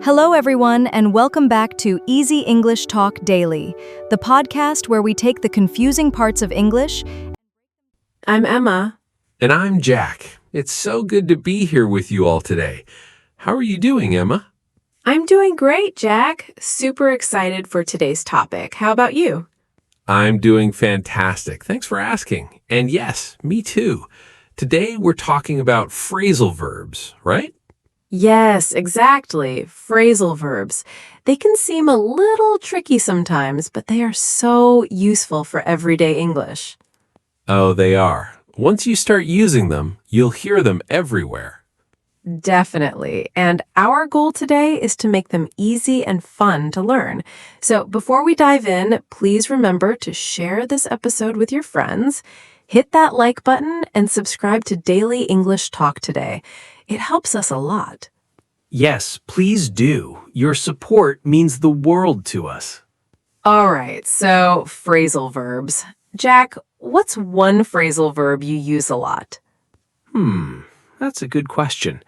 Hello, everyone, and welcome back to Easy English Talk Daily, the podcast where we take the confusing parts of English. I'm Emma. And I'm Jack. It's so good to be here with you all today. How are you doing, Emma? I'm doing great, Jack. Super excited for today's topic. How about you? I'm doing fantastic. Thanks for asking. And yes, me too. Today we're talking about phrasal verbs, right? Yes, exactly. Phrasal verbs. They can seem a little tricky sometimes, but they are so useful for everyday English. Oh, they are. Once you start using them, you'll hear them everywhere. Definitely. And our goal today is to make them easy and fun to learn. So before we dive in, please remember to share this episode with your friends, hit that like button, and subscribe to Daily English Talk today. It helps us a lot. Yes, please do. Your support means the world to us. All right, so phrasal verbs. Jack, what's one phrasal verb you use a lot? That's a good question.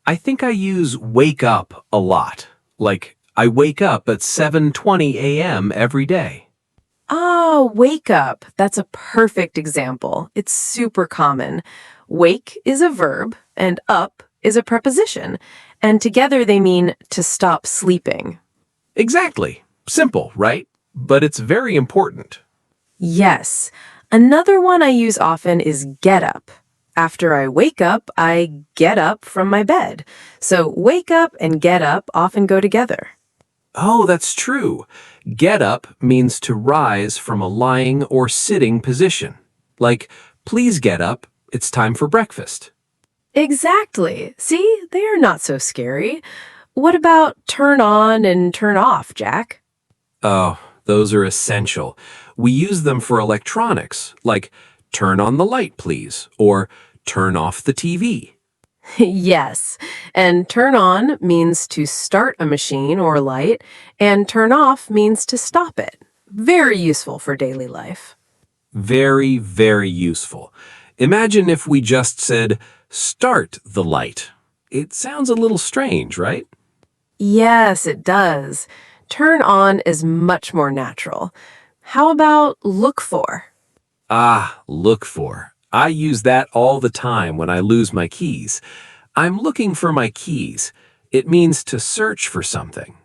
I think I use wake up a lot. Like, I wake up at 7:20 a.m. every day. Oh, wake up. That's a perfect example. It's super common. Wake is a verb, and up is a preposition. And together they mean to stop sleeping. Exactly. Simple, right? But it's very important. Yes. Another one I use often is get up. After I wake up, I get up from my bed. So wake up and get up often go together. Oh, that's true. Get up means to rise from a lying or sitting position. Like, please get up. It's time for breakfast. Exactly. See, they are not so scary. What about turn on and turn off, Jack? Oh, those are essential. We use them for electronics, like turn on the light, please, or turn off the TV. Yes. And turn on means to start a machine or light, and turn off means to stop it. Very useful for daily life. Very, very useful. Imagine if we just said, start the light. It sounds a little strange, right? Yes, it does. Turn on is much more natural. How about look for? Ah, look for. I use that all the time when I lose my keys. I'm looking for my keys. It means to search for something.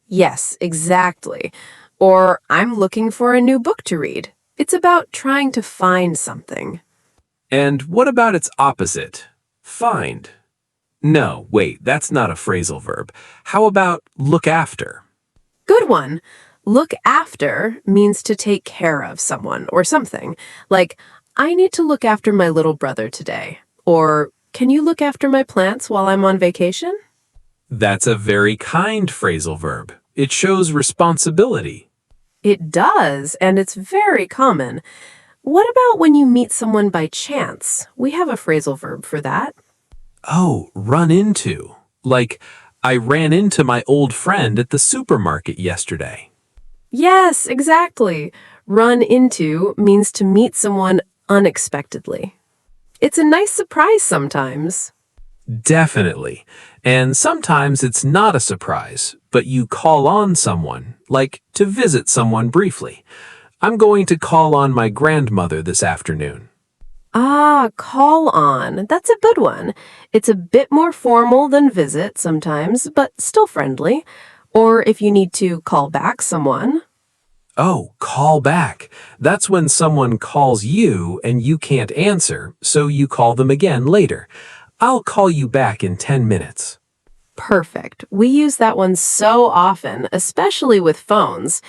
Yes, exactly. Or I'm looking for a new book to read. It's about trying to find something. And what about its opposite? Find. No, wait, that's not a phrasal verb. How about look after? Good one. Look after means to take care of someone or something. Like, I need to look after my little brother today. Or, can you look after my plants while I'm on vacation? That's a very kind phrasal verb. It shows responsibility. It does, and it's very common. What about when you meet someone by chance? We have a phrasal verb for that. Oh, run into. Like, I ran into my old friend at the supermarket yesterday. Yes, exactly. Run into means to meet someone unexpectedly. It's a nice surprise sometimes. Definitely. And sometimes it's not a surprise, but you call on someone, like to visit someone briefly. I'm going to call on my grandmother this afternoon. Ah, call on. That's a good one. It's a bit more formal than visit sometimes, but still friendly. Or if you need to call back someone. Oh, call back. That's when someone calls you and you can't answer, so you call them again later. I'll call you back in 10 minutes. Perfect. We use that one so often, especially with phones.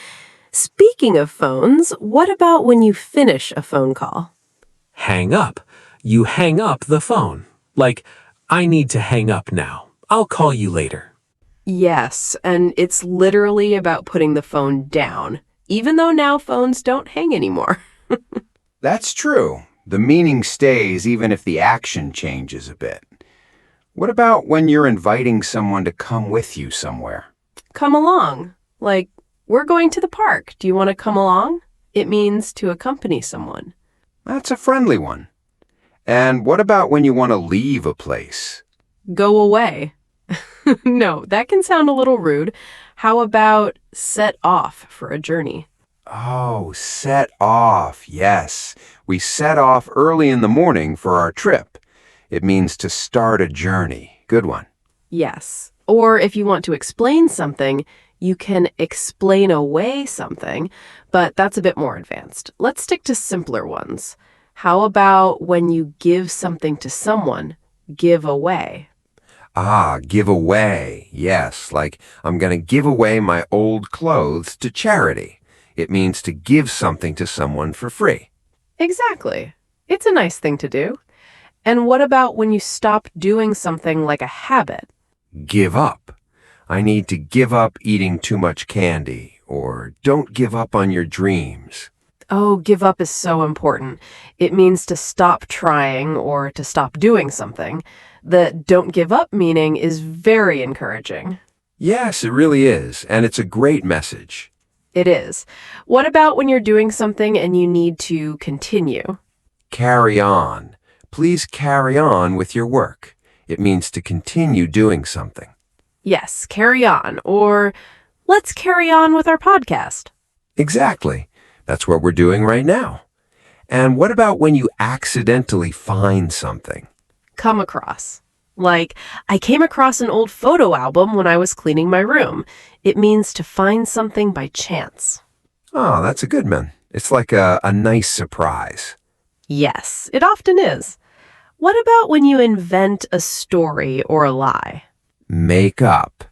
Speaking of phones, what about when you finish a phone call? Hang up. You hang up the phone. Like, I need to hang up now. I'll call you later. Yes, and it's literally about putting the phone down, even though now phones don't hang anymore. That's true. The meaning stays even if the action changes a bit. What about when you're inviting someone to come with you somewhere? Come along. Like, we're going to the park. Do you want to come along? It means to accompany someone. That's a friendly one. And what about when you want to leave a place? Go away. No, that can sound a little rude. How about set off for a journey? Oh, set off. Yes. We set off early in the morning for our trip. It means to start a journey. Good one. Yes. Or if you want to explain something, you can explain away something, but that's a bit more advanced. Let's stick to simpler ones. How about when you give something to someone, give away? Ah, give away. Yes, like I'm going to give away my old clothes to charity. It means to give something to someone for free. Exactly. It's a nice thing to do. And what about when you stop doing something like a habit? Give up. I need to give up eating too much candy, or don't give up on your dreams. Oh, give up is so important. It means to stop trying or to stop doing something. The don't give up meaning is very encouraging. Yes, it really is, and it's a great message. It is. What about when you're doing something and you need to continue? Carry on. Please carry on with your work. It means to continue doing something. Yes, carry on, or let's carry on with our podcast. Exactly. That's what we're doing right now. And what about when you accidentally find something? Come across. Like, I came across an old photo album when I was cleaning my room. It means to find something by chance. Oh, that's a good one. It's like a nice surprise. Yes, it often is. What about when you invent a story or a lie? Make up.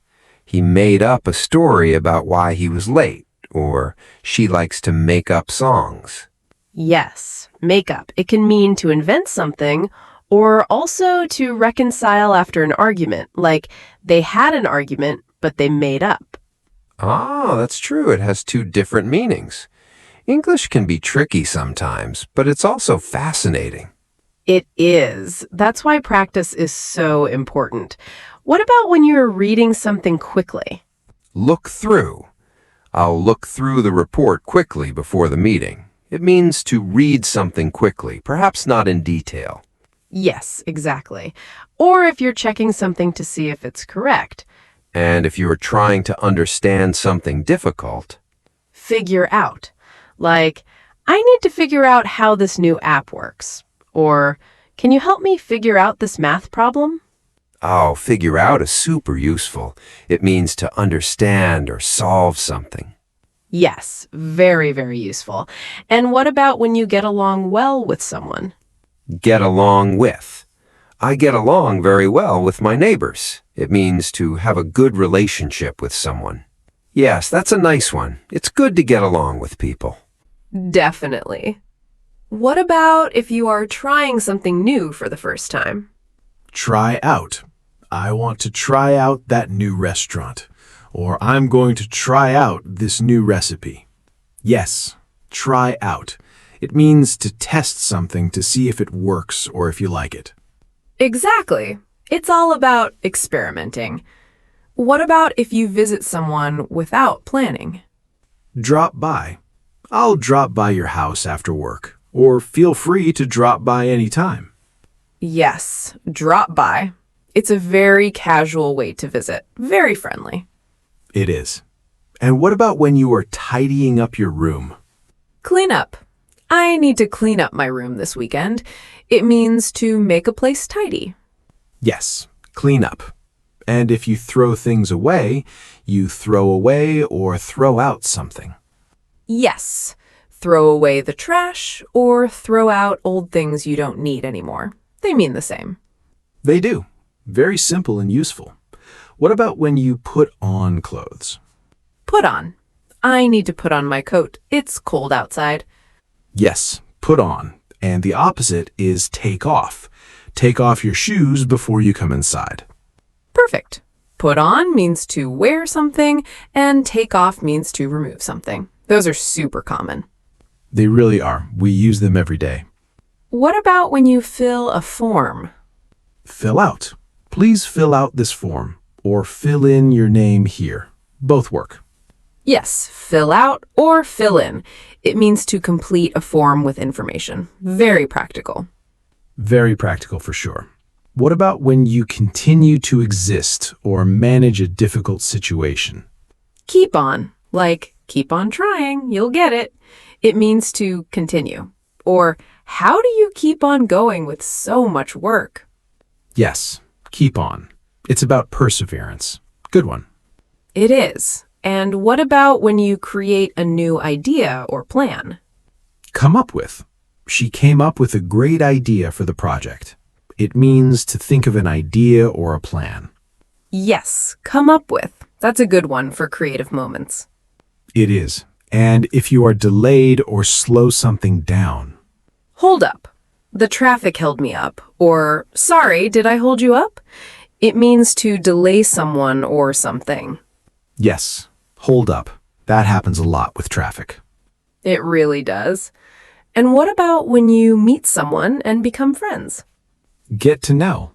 He made up a story about why he was late, or she likes to make up songs. Yes, make up. It can mean to invent something or also to reconcile after an argument, like they had an argument, but they made up. Ah, that's true. It has two different meanings. English can be tricky sometimes, but it's also fascinating. It is. That's why practice is so important. What about when you're reading something quickly? Look through. I'll look through the report quickly before the meeting. It means to read something quickly, perhaps not in detail. Yes, exactly. Or if you're checking something to see if it's correct. And if you are trying to understand something difficult, Figure out. Like, I need to figure out how this new app works. Or, can you help me figure out this math problem? oh, figure out is super useful. It means to understand or solve something. Yes, very, very useful. And what about when you get along well with someone? Get along with. I get along very well with my neighbors. It means to have a good relationship with someone. Yes, that's a nice one. It's good to get along with people. Definitely. What about if you are trying something new for the first time? Try out. I want to try out that new restaurant. Or I'm going to try out this new recipe. Yes, try out. It means to test something to see if it works or if you like it. Exactly. It's all about experimenting. What about if you visit someone without planning? Drop by. I'll drop by your house after work. Or feel free to drop by anytime. Yes, drop by. It's a very casual way to visit. Very friendly. It is. And what about when you are tidying up your room? Clean up. I need to clean up my room this weekend. It means to make a place tidy. Yes, clean up. And if you throw things away, you throw away or throw out something. Yes, throw away the trash or throw out old things you don't need anymore. They mean the same. They do. Very simple and useful. What about when you put on clothes? Put on. I need to put on my coat. It's cold outside. Yes, put on. And the opposite is take off. Take off your shoes before you come inside. Perfect. Put on means to wear something, and take off means to remove something. Those are super common. They really are. We use them every day. What about when you fill a form? Fill out. Please fill out this form, or fill in your name here. Both work. Yes, fill out or fill in. It means to complete a form with information. Very practical. Very practical for sure. What about when you continue to exist or manage a difficult situation? Keep on, like keep on trying, you'll get it. It means to continue. Or how do you keep on going with so much work? Yes, keep on. It's about perseverance. Good one. It is. And what about when you create a new idea or plan? Come up with. She came up with a great idea for the project. It means to think of an idea or a plan. Yes, come up with. That's a good one for creative moments. It is. And if you are delayed or slow something down. Hold up. The traffic held me up. Or, sorry, did I hold you up? It means to delay someone or something. Yes, hold up. That happens a lot with traffic. It really does. And what about when you meet someone and become friends? Get to know.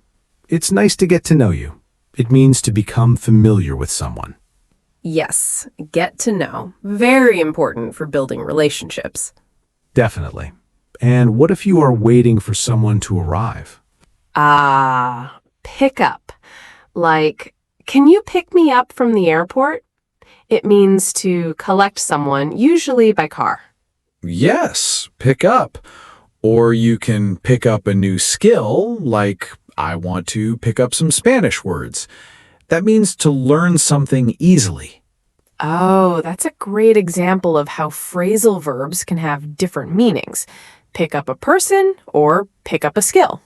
It's nice to get to know you. It means to become familiar with someone. Yes, get to know. Very important for building relationships. Definitely. And what if you are waiting for someone to arrive? Pick up. Like, can you pick me up from the airport? It means to collect someone, usually by car. Yes, pick up. Or you can pick up a new skill, like I want to pick up some Spanish words. That means to learn something easily. Oh, that's a great example of how phrasal verbs can have different meanings. Pick up a person or pick up a skill.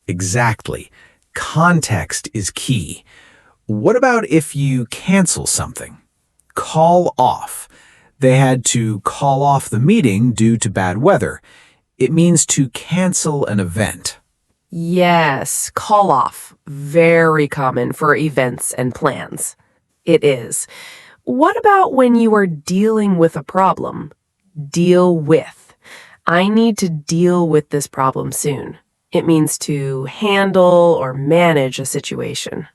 Exactly. Context is key. What about if you cancel something? Call off. They had to call off the meeting due to bad weather. It means to cancel an event. Yes, call off. Very common for events and plans. It is. What about when you are dealing with a problem? Deal with. I need to deal with this problem soon. It means to handle or manage a situation.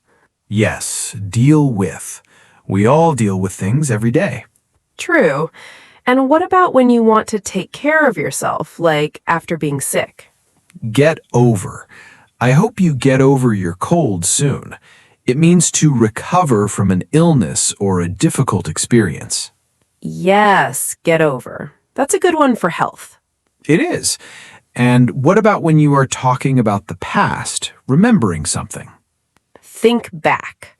Yes, deal with. We all deal with things every day. True. And what about when you want to take care of yourself, like after being sick? Get over. I hope you get over your cold soon. It means to recover from an illness or a difficult experience. Yes, get over. That's a good one for health. It is. And what about when you are talking about the past, remembering something? Think back.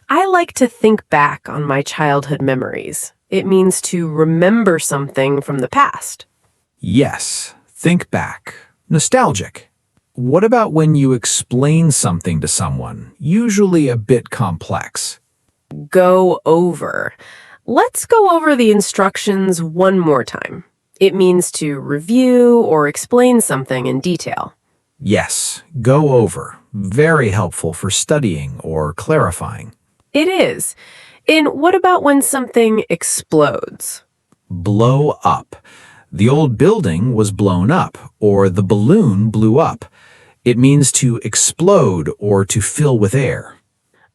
I like to think back on my childhood memories. It means to remember something from the past. Yes, think back. Nostalgic. What about when you explain something to someone, usually a bit complex? Go over. Let's go over the instructions one more time. It means to review or explain something in detail. Yes, go over. Very helpful for studying or clarifying. It is. And what about when something explodes? Blow up. The old building was blown up, or the balloon blew up. It means to explode or to fill with air.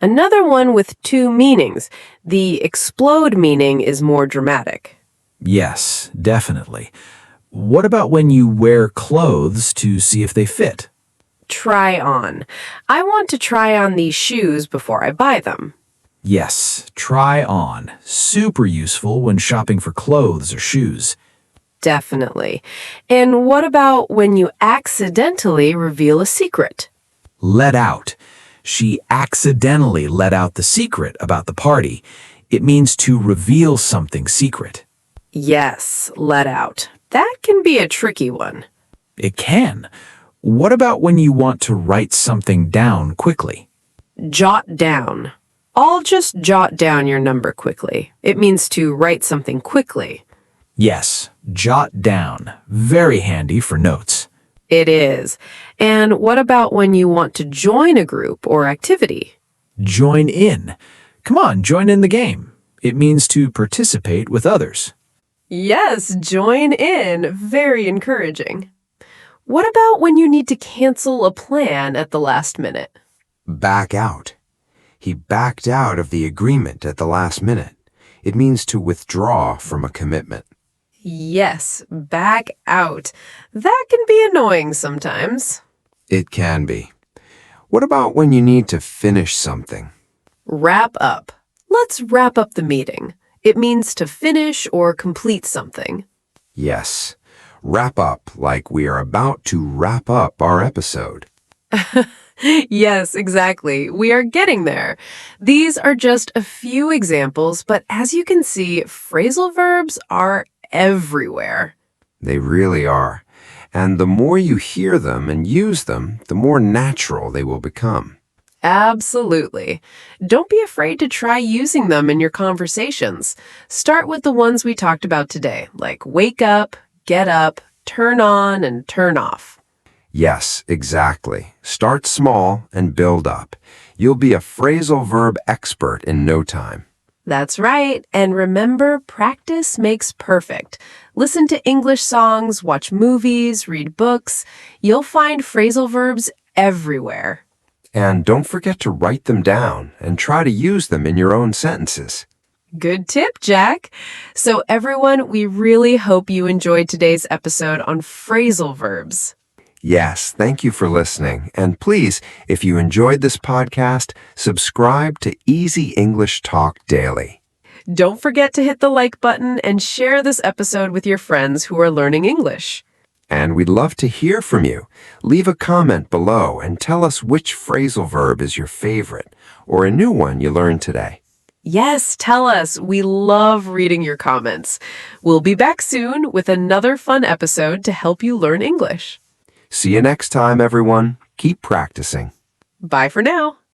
Another one with two meanings. The explode meaning is more dramatic. Yes, definitely. What about when you wear clothes to see if they fit? Try on. I want to try on these shoes before I buy them. Yes, try on. Super useful when shopping for clothes or shoes. Definitely. And what about when you accidentally reveal a secret? Let out. She accidentally let out the secret about the party. It means to reveal something secret. Yes, let out. That can be a tricky one. It can. What about when you want to write something down quickly? Jot down. I'll just jot down your number quickly. It means to write something quickly. Yes, jot down. Very handy for notes. It is. And what about when you want to join a group or activity? Join in. Come on, join in the game. It means to participate with others. Yes, join in. Very encouraging. What about when you need to cancel a plan at the last minute? Back out. He backed out of the agreement at the last minute. It means to withdraw from a commitment. Yes, back out. That can be annoying sometimes. It can be. What about when you need to finish something? Wrap up. Let's wrap up the meeting. It means to finish or complete something. Yes. Wrap up like we are about to wrap up our episode. Yes, exactly. We are getting there. These are just a few examples, but as you can see, phrasal verbs are everywhere. They really are. And the more you hear them and use them, the more natural they will become. Absolutely. Don't be afraid to try using them in your conversations. Start with the ones we talked about today, like wake up, get up, turn on, and turn off. Yes, exactly. Start small and build up. You'll be a phrasal verb expert in no time. That's right. And remember, practice makes perfect. Listen to English songs, watch movies, read books. You'll find phrasal verbs everywhere. And don't forget to write them down and try to use them in your own sentences. Good tip, Jack. So everyone, we really hope you enjoyed today's episode on phrasal verbs. Yes, thank you for listening. And please, if you enjoyed this podcast, subscribe to Easy English Talk Daily. Don't forget to hit the like button and share this episode with your friends who are learning English. And we'd love to hear from you. Leave a comment below and tell us which phrasal verb is your favorite or a new one you learned today. Yes, tell us. We love reading your comments. We'll be back soon with another fun episode to help you learn English. See you next time, everyone. Keep practicing. Bye for now.